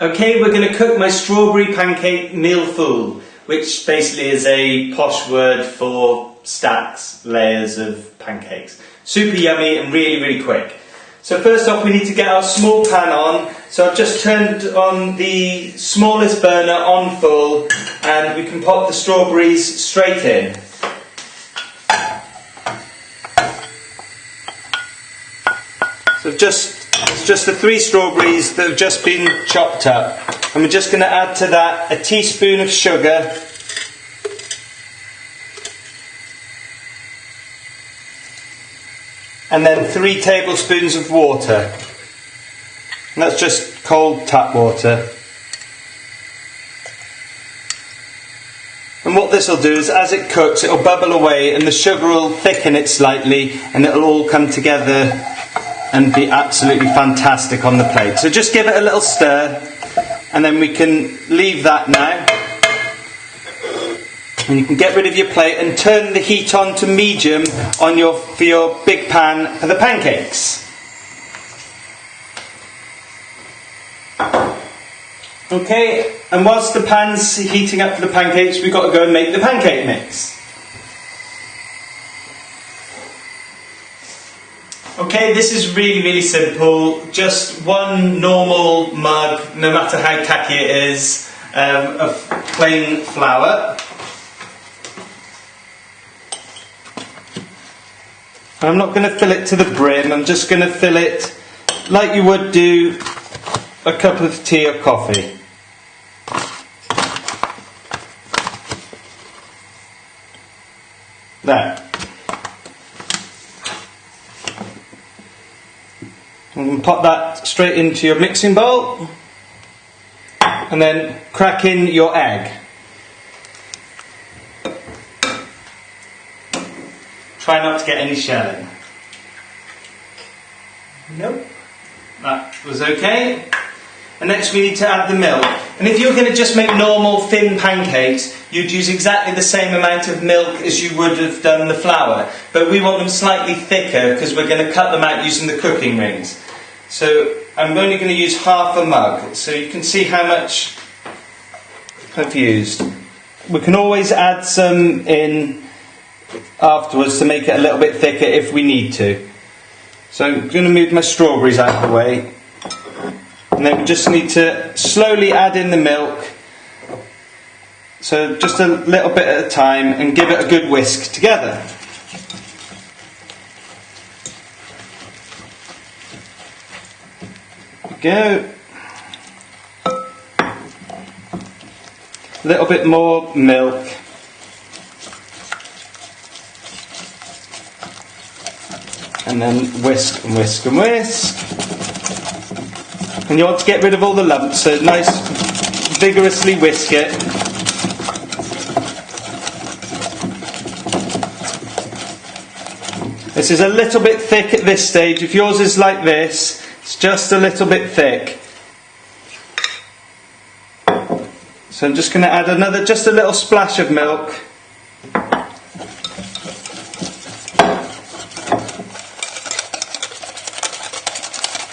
Okay, we're going to cook my strawberry pancake millefeuille, which basically is a posh word for stacks, layers of pancakes. Super yummy and really quick. So first off we need to get our small pan on. So I've just turned on the smallest burner on full and we can pop the strawberries straight in. So it's just the 3 strawberries that have just been chopped up, and we're just going to add to that a teaspoon of sugar, and then 3 tablespoons of water, and that's just cold tap water. And what this will do is, as it cooks, it will bubble away and the sugar will thicken it slightly and it will all come together and be absolutely fantastic on the plate. So just give it a little stir and then we can leave that now. And you can get rid of your plate and turn the heat on to medium on for your big pan for the pancakes. Okay, and whilst the pan's heating up for the pancakes, we've got to go and make the pancake mix. Okay, this is really simple. Just 1 normal mug, no matter how tacky it is, of plain flour. I'm not going to fill it to the brim, I'm just going to fill it like you would do a cup of tea or coffee. There. And pop that straight into your mixing bowl and then crack in your egg. Try not to get any shelling. Nope. That was okay. And next we need to add the milk. And if you're going to just make normal thin pancakes, you'd use exactly the same amount of milk as you would have done the flour. But we want them slightly thicker because we're going to cut them out using the cooking rings. So I'm only going to use half a mug. So you can see how much I've used. We can always add some in afterwards to make it a little bit thicker if we need to. So I'm going to move my strawberries out of the way. And then we just need to slowly add in the milk, so just a little bit at a time, and give it a good whisk together. There we go. A little bit more milk. And then whisk and whisk and whisk. And you want to get rid of all the lumps, so nice, vigorously whisk it. This is a little bit thick at this stage. If yours is like this, it's just a little bit thick. So I'm just going to add just a little splash of milk.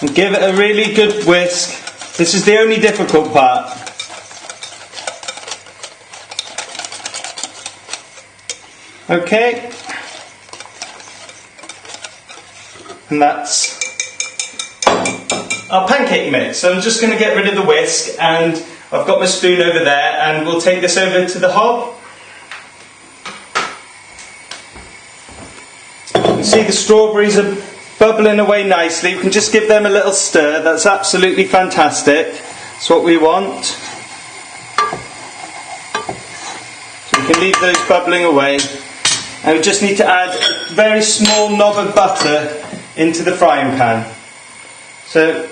And give it a really good whisk. This is the only difficult part. Okay. And that's our pancake mix. So I'm just going to get rid of the whisk, and I've got my spoon over there, and we'll take this over to the hob. You can see the strawberries are bubbling away nicely. We can just give them a little stir. That's absolutely fantastic. That's what we want. So we can leave those bubbling away. And we just need to add a very small knob of butter into the frying pan. So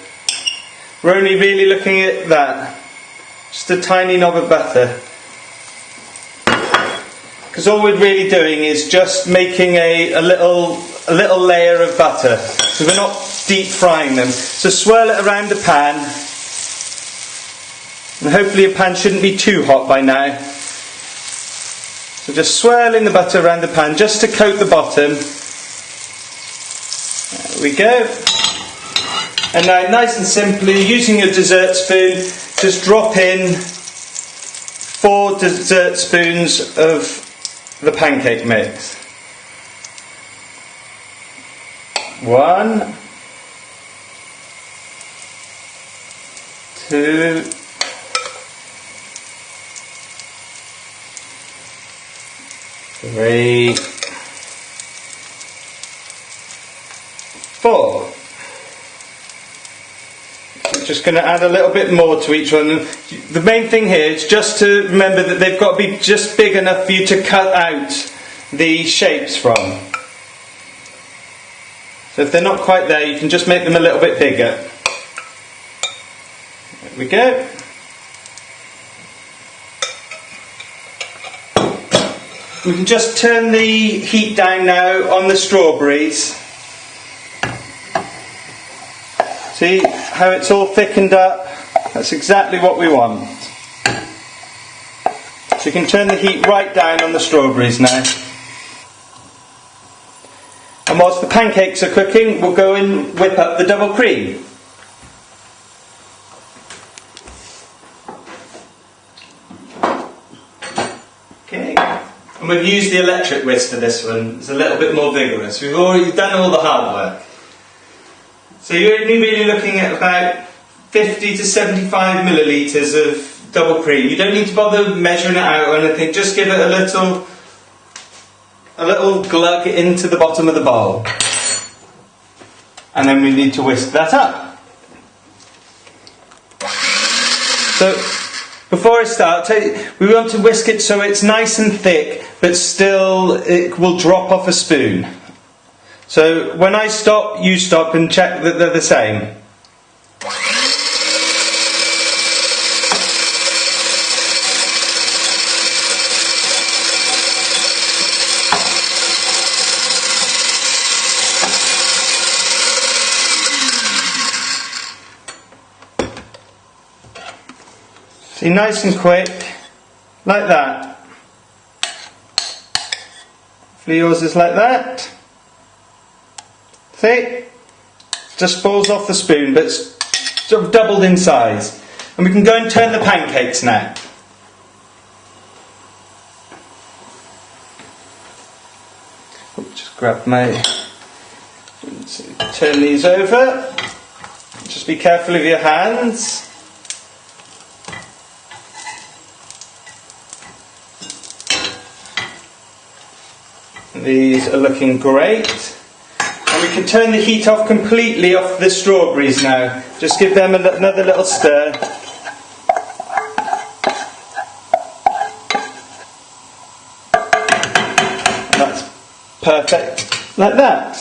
we're only really looking at that. Just a tiny knob of butter. Because all we're really doing is just making a little layer of butter. So we're not deep frying them. So swirl it around the pan. And hopefully your pan shouldn't be too hot by now. So just swirling the butter around the pan just to coat the bottom. There we go. And now, nice and simply, using your dessert spoon, just drop in 4 dessert spoons of the pancake mix. 1, 2, 3, 4. Just going to add a little bit more to each one. The main thing here is just to remember that they've got to be just big enough for you to cut out the shapes from. So if they're not quite there, you can just make them a little bit bigger. There we go. We can just turn the heat down now on the strawberries. See how it's all thickened up? That's exactly what we want. So you can turn the heat right down on the strawberries now. And whilst the pancakes are cooking, we'll go and whip up the double cream. Okay. And we've used the electric whisk for this one. It's a little bit more vigorous. We've already done all the hard work. So you're only really looking at about 50 to 75 millilitres of double cream. You don't need to bother measuring it out or anything. Just give it a little glug into the bottom of the bowl. And then we need to whisk that up. So before I start, we want to whisk it so it's nice and thick, but still it will drop off a spoon. So when I stop, you stop and check that they're the same. See, nice and quick, like that. Hopefully yours is like that. See? Just falls off the spoon, but it's sort of doubled in size. And we can go and turn the pancakes now. Just grab my... Turn these over. Just be careful of your hands. These are looking great. And we can turn the heat off completely off the strawberries now. Just give them another little stir. That's perfect, like that.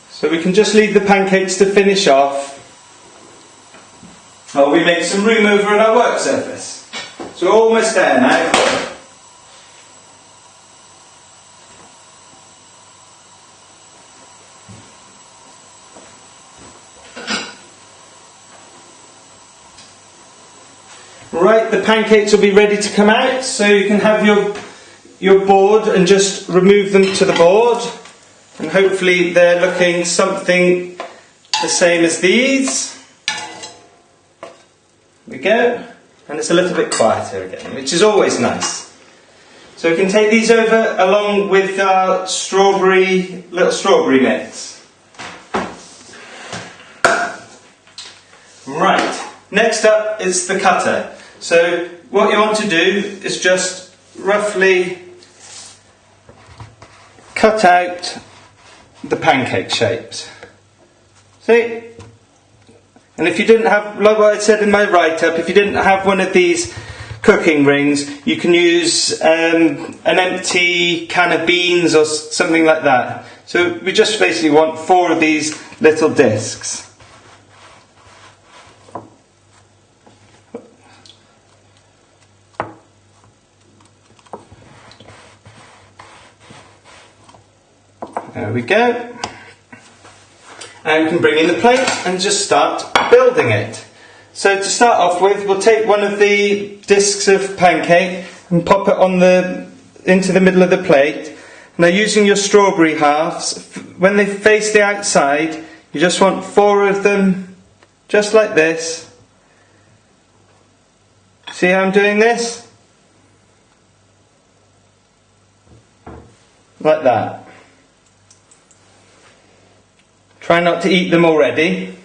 So we can just leave the pancakes to finish off while we make some room over on our work surface. So we're almost there now. Right, the pancakes will be ready to come out, so you can have your board and just remove them to the board, and hopefully they're looking something the same as these. There we go, and it's a little bit quieter again, which is always nice. So we can take these over along with our little strawberry mix. Right, next up is the cutter. So what you want to do is just roughly cut out the pancake shapes. See? And if you didn't have, like what I said in my write-up, if you didn't have one of these cooking rings, you can use an empty can of beans or something like that. So we just basically want 4 of these little discs. There we go. And we can bring in the plate and just start building it. So to start off with, we'll take one of the discs of pancake and pop it into the middle of the plate. Now, using your strawberry halves, when they face the outside, you just want 4 of them, just like this, See how I'm doing this? Like that. Try not to eat them already.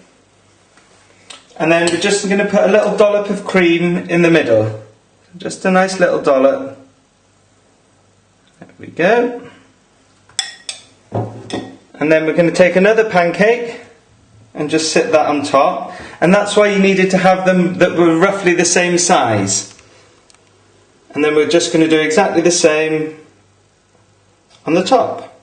And then we're just going to put a little dollop of cream in the middle. Just a nice little dollop. There we go. And then we're going to take another pancake and just sit that on top. And that's why you needed to have them that were roughly the same size. And then we're just going to do exactly the same on the top.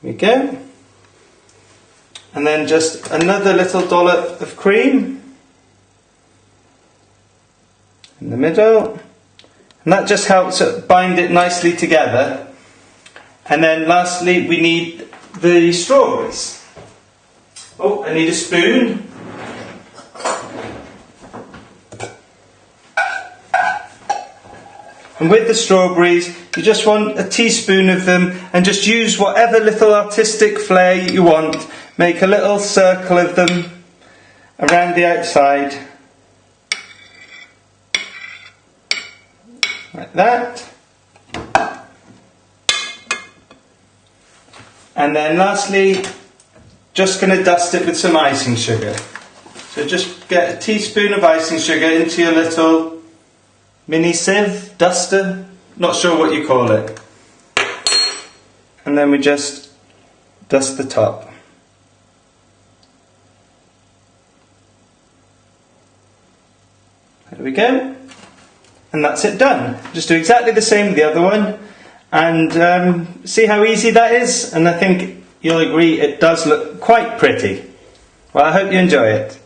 There we go. And then just another little dollop of cream in the middle, and that just helps bind it nicely together. And then lastly we need the strawberries. Oh, I need a spoon. And with the strawberries, you just want a teaspoon of them, and just use whatever little artistic flair you want. Make a little circle of them around the outside, like that. And then lastly, just going to dust it with some icing sugar. So just get a teaspoon of icing sugar into your little mini sieve, duster, not sure what you call it. And then we just dust the top. There we go. And that's it done. Just do exactly the same with the other one, and see how easy that is. And I think you'll agree it does look quite pretty. Well, I hope you enjoy it.